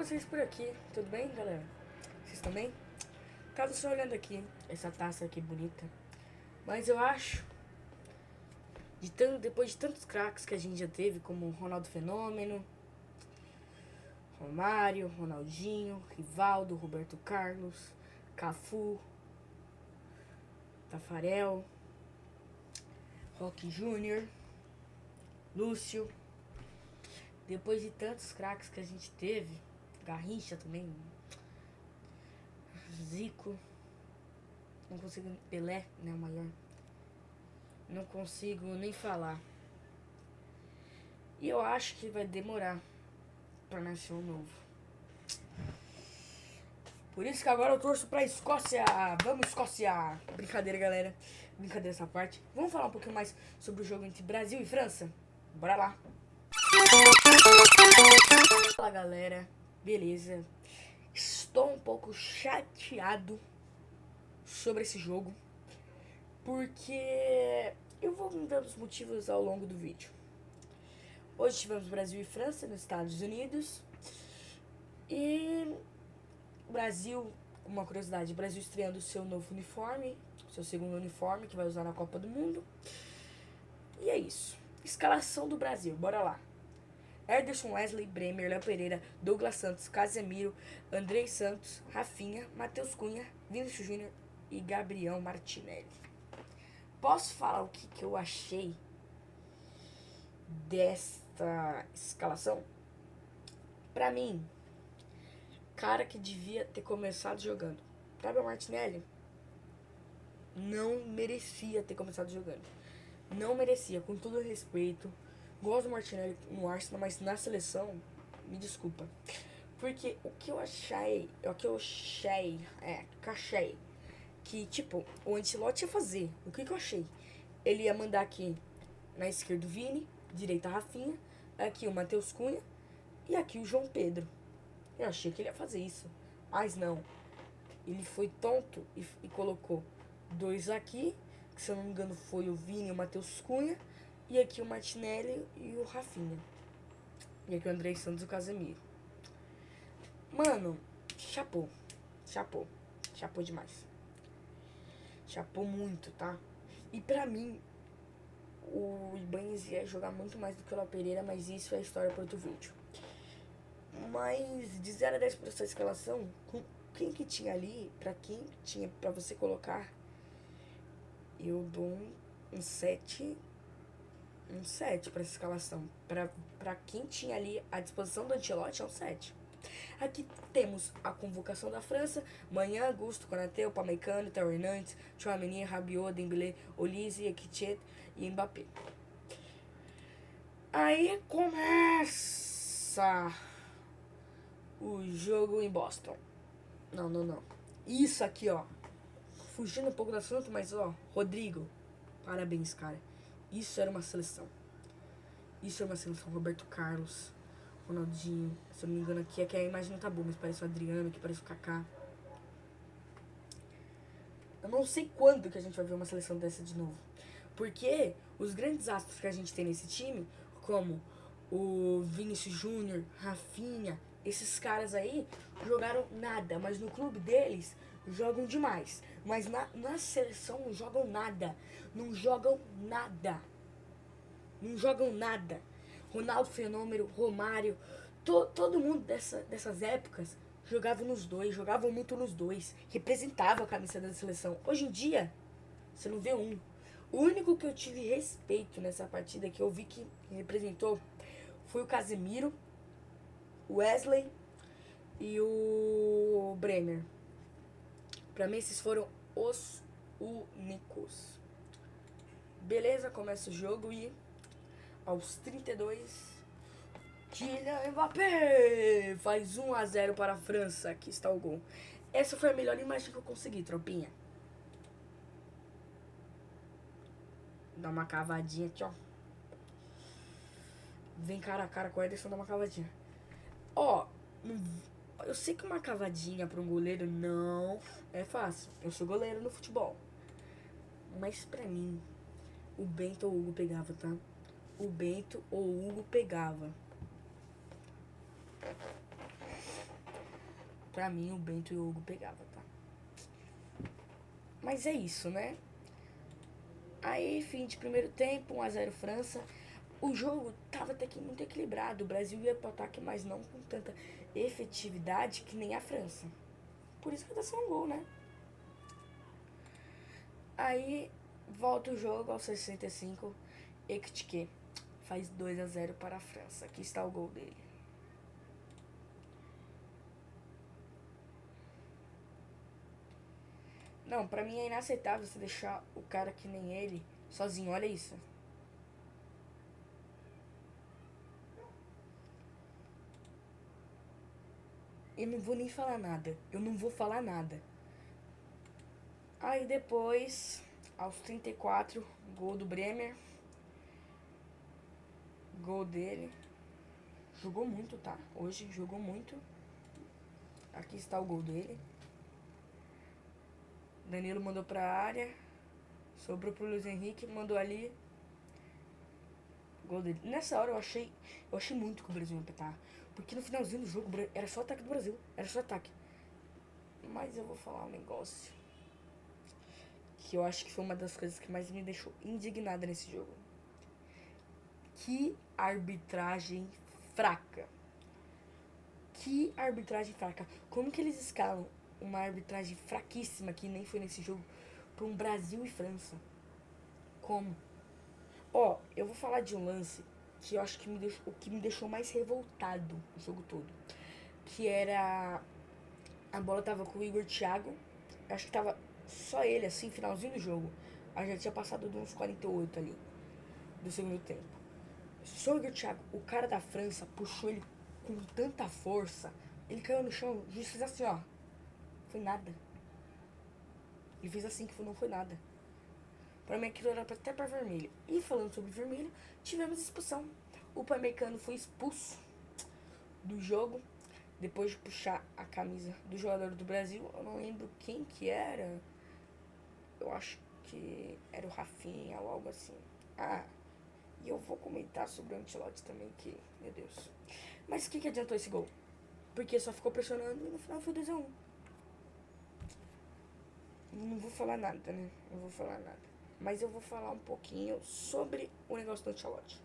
vocês por aqui? Tudo bem, galera? Vocês estão bem? Tava só olhando aqui, essa taça aqui bonita. Mas eu acho, depois de tantos craques que a gente já teve, como Ronaldo Fenômeno, Romário, Ronaldinho, Rivaldo, Roberto Carlos, Cafu, Tafarel, Roque Júnior, Lúcio. Depois de tantos craques que a gente teve, Garrincha também, Zico, não consigo, Pelé, né, o maior, não consigo nem falar. E eu acho que vai demorar pra nascer um novo. Por isso que agora eu torço pra Escócia. Vamos, Escócia! Brincadeira, galera. Brincadeira essa parte. Vamos falar um pouquinho mais sobre o jogo entre Brasil e França? Bora lá. Fala, galera. Beleza. Estou um pouco chateado sobre esse jogo, porque eu vou me dando os motivos ao longo do vídeo. Hoje tivemos Brasil e França nos Estados Unidos. E o Brasil, uma curiosidade, o Brasil estreando o seu novo uniforme, seu segundo uniforme que vai usar na Copa do Mundo. E é isso. Escalação do Brasil, bora lá. Ederson, Wesley, Bremer, Léo Pereira, Douglas Santos, Casemiro, Andrei Santos, Rafinha, Matheus Cunha, Vinícius Júnior e Gabriel Martinelli. Posso falar o que eu achei desta escalação? Pra mim, cara que devia ter começado jogando. Gabriel Martinelli não merecia ter começado jogando. Não merecia, com todo respeito. Gosto do Martinelli no Arsenal, mas na seleção, me desculpa. Porque o que eu achei, que, tipo, o Ancelotti ia fazer. O que eu achei? Ele ia mandar aqui na esquerda o Vini, direita a Rafinha, aqui o Matheus Cunha e aqui o João Pedro. Eu achei que ele ia fazer isso, mas não. Ele foi tonto e colocou dois aqui, que se eu não me engano foi o Vini e o Matheus Cunha, e aqui o Martinelli e o Rafinha. E aqui o Andrei Santos e o Casemiro. Mano, chapou demais. Chapou muito, tá? E pra mim, o Ibanez ia jogar muito mais do que o Léo Pereira, mas isso é história para outro vídeo. Mas de 0 a 10 por essa escalação, com quem que tinha ali, pra você colocar, eu dou um 7 pra essa escalação. Pra quem tinha ali à disposição do Ancelotti, é um 7. Aqui temos a convocação da França: Manhã, Augusto, Konaté, Upamecano, Theo Hernandes, Tchouaméni, Rabiot, Dembélé, Olise, Ekitike e Mbappé. Aí começa o jogo em Boston. Não. Isso aqui, ó. Fugindo um pouco do assunto, mas, ó, Rodrigo, parabéns, cara. Isso era uma seleção. Roberto Carlos, Ronaldinho. Se eu não me engano aqui, é que a imagem não tá boa, mas parece o Adriano, aqui parece o Kaká. Eu não sei quando que a gente vai ver uma seleção dessa de novo. Porque os grandes astros que a gente tem nesse time, como o Vinícius Júnior, Rafinha, esses caras aí jogaram nada, mas no clube deles jogam demais. Mas na seleção não jogam nada. Ronaldo Fenômeno, Romário, todo mundo dessas épocas jogava nos dois, jogavam muito nos dois, representava a camisa da seleção. Hoje em dia, você não vê um. O único que eu tive respeito nessa partida, que eu vi que representou, foi o Casemiro, o Wesley e o Bremer. Pra mim, esses foram os únicos. Beleza, começa o jogo e aos 32, Kylian Mbappé faz 1-0 para a França. Aqui está o gol. Essa foi a melhor imagem que eu consegui, tropinha. Dá uma cavadinha aqui, ó. Vem cara a cara com o Ederson, dá uma cavadinha. Ó, eu sei que uma cavadinha para um goleiro não é fácil. Eu sou goleiro no futebol. Mas pra mim, o Bento ou o Hugo pegava, tá? Pra mim, o Bento e o Hugo pegava, tá? Mas é isso, né? Aí, fim de primeiro tempo, 1-0 França. O jogo tava até que muito equilibrado. O Brasil ia pro ataque, mas não com tanta efetividade que nem a França. Por isso que tá sendo um gol, né? Aí, volta o jogo aos 65. Ekitike faz 2-0 para a França. Aqui está o gol dele. Não, pra mim é inaceitável você deixar o cara que nem ele sozinho. Olha isso. Eu não vou nem falar nada. Eu não vou falar nada. Aí depois, aos 34, gol do Bremer. Gol dele. Jogou muito, tá? Hoje jogou muito. Aqui está o gol dele. Danilo mandou pra área. Sobrou pro Luiz Henrique. Mandou ali. Gol dele. Nessa hora eu achei muito que o Brasil ia empatar. Porque no finalzinho do jogo era só ataque do Brasil. Era só ataque. Mas eu vou falar um negócio que eu acho que foi uma das coisas que mais me deixou indignada nesse jogo. Que arbitragem fraca. Que arbitragem fraca. Como que eles escalam uma arbitragem fraquíssima, que nem foi nesse jogo, pra um Brasil e França? Como? Ó, eu vou falar de um lance que eu acho que o que me deixou mais revoltado o jogo todo. Que era... A bola tava com o Igor Thiago. Eu acho que tava só ele, assim, finalzinho do jogo. Aí já tinha passado de uns 48 ali, do segundo tempo. Só o Igor Thiago, o cara da França, puxou ele com tanta força. Ele caiu no chão, o juiz fez assim, ó. Foi nada. Ele fez assim, que não foi nada. Pra mim aquilo era até pra vermelho. E falando sobre vermelho, tivemos expulsão. O Pamecano foi expulso do jogo depois de puxar a camisa do jogador do Brasil. Eu não lembro quem que era. Eu acho que era o Rafinha ou algo assim. Ah, e eu vou comentar sobre o Ancelotti também, que, meu Deus. Mas o que adiantou esse gol? Porque só ficou pressionando e no final foi 2-1. Não vou falar nada, né? Não vou falar nada. Mas eu vou falar um pouquinho sobre o negócio do Ancelotti.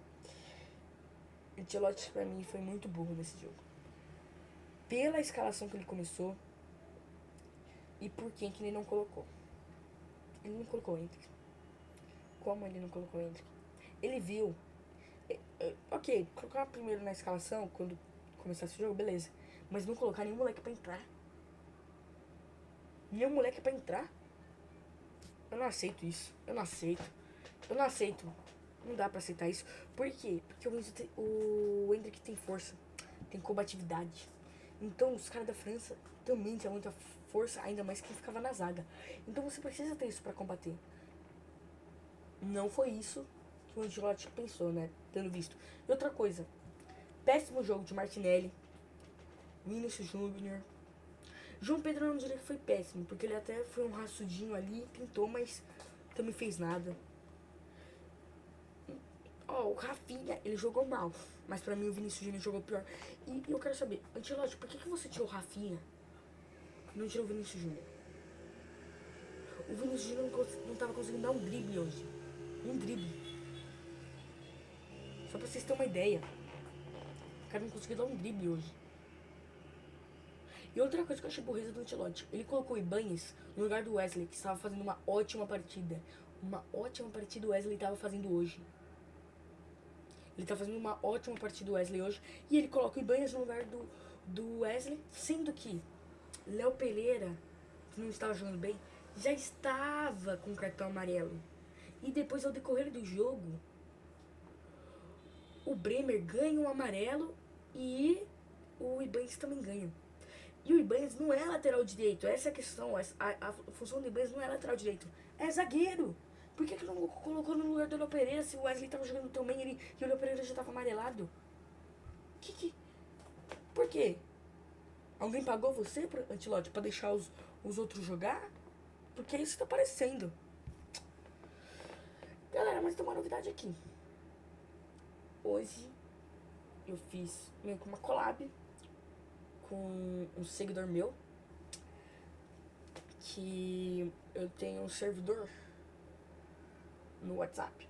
O Ancelotti, pra mim, foi muito burro nesse jogo. Pela escalação que ele começou e por quem que ele não colocou. Ele não colocou o Endrick. Como ele não colocou o Endrick? Ele viu... Ok, colocar primeiro na escalação, quando começasse o jogo, beleza. Mas não colocar nenhum moleque pra entrar. Nenhum moleque pra entrar. Eu não aceito isso. Eu não aceito. Não dá pra aceitar isso. Por quê? Porque o Endrick tem força. Tem combatividade. Então os caras da França também tinham muita força, ainda mais quem ficava na zaga. Então você precisa ter isso pra combater. Não foi isso que o Ancelotti pensou, né? Tendo visto. E outra coisa. Péssimo jogo de Martinelli. Vinícius Júnior. João Pedro eu não diria que foi péssimo, porque ele até foi um raçudinho ali, tentou, mas também fez nada. Ó, o Rafinha, ele jogou mal, mas pra mim o Vinícius Júnior jogou pior. E eu quero saber, Ancelotti, por que você tirou o Rafinha e não tirou o Vinícius Júnior? O Vinícius Júnior não tava conseguindo dar um drible hoje. Um drible. Só pra vocês terem uma ideia. O cara não conseguiu dar um drible hoje. E outra coisa que eu achei burreza do Ancelotti, ele colocou o Ibanez no lugar do Wesley, que estava fazendo uma ótima partida. Uma ótima partida o Wesley estava fazendo hoje. Ele tá fazendo uma ótima partida o Wesley hoje. E ele coloca o Ibanez no lugar do Wesley, sendo que Léo Pereira, que não estava jogando bem, já estava com cartão amarelo. E depois, ao decorrer do jogo, o Bremer ganha um amarelo e o Ibanez também ganha. E o Ibanez não é lateral direito, essa é a questão. A função do Ibanez não é lateral direito, é zagueiro. Por que não colocou no lugar do Léo Pereira se o Wesley tava jogando tão bem e o Léo Pereira já tava amarelado? Por quê? Alguém pagou você, Ancelotti, pra deixar os outros jogar? Porque é isso que tá aparecendo. Galera, mas tem uma novidade aqui. Hoje eu fiz meio que uma collab com um seguidor meu que eu tenho um servidor no WhatsApp.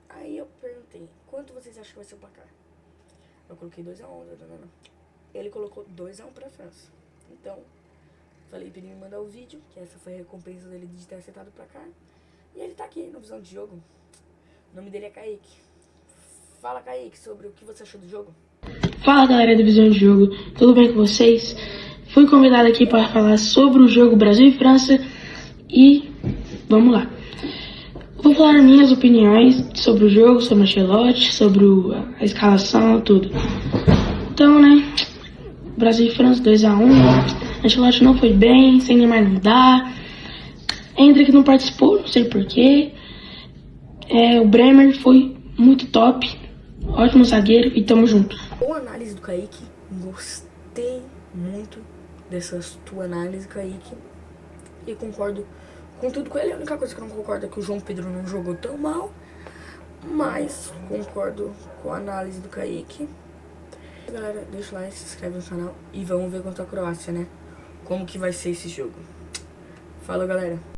Aí eu perguntei, quanto vocês acham que vai ser o placar? Eu coloquei 2-1, ele colocou 2-1 pra França. Então, falei pra ele me mandar o vídeo, que essa foi a recompensa dele de ter acertado o placar. E ele tá aqui no Visão de Jogo. O nome dele é Kaique. Fala, Kaique, sobre o que você achou do jogo. Fala, galera do Visão de Jogo, tudo bem com vocês? Fui convidado aqui para falar sobre o jogo Brasil e França e vamos lá. Vou falar minhas opiniões sobre o jogo, sobre o Ancelotti, sobre a escalação, tudo. Então, né, Brasil e França 2-1, Ancelotti não foi bem, sem Neymar não dá, Endrick não participou, não sei porquê, o Bremer foi muito top, ótimo zagueiro e tamo junto. Boa análise do Kaique, gostei muito dessa tua análise, Kaique, e concordo com tudo com ele. A única coisa que eu não concordo é que o João Pedro não jogou tão mal, mas concordo com a análise do Kaique. Galera, deixa o like, se inscreve no canal e vamos ver contra a Croácia, né? Como que vai ser esse jogo. Fala, galera.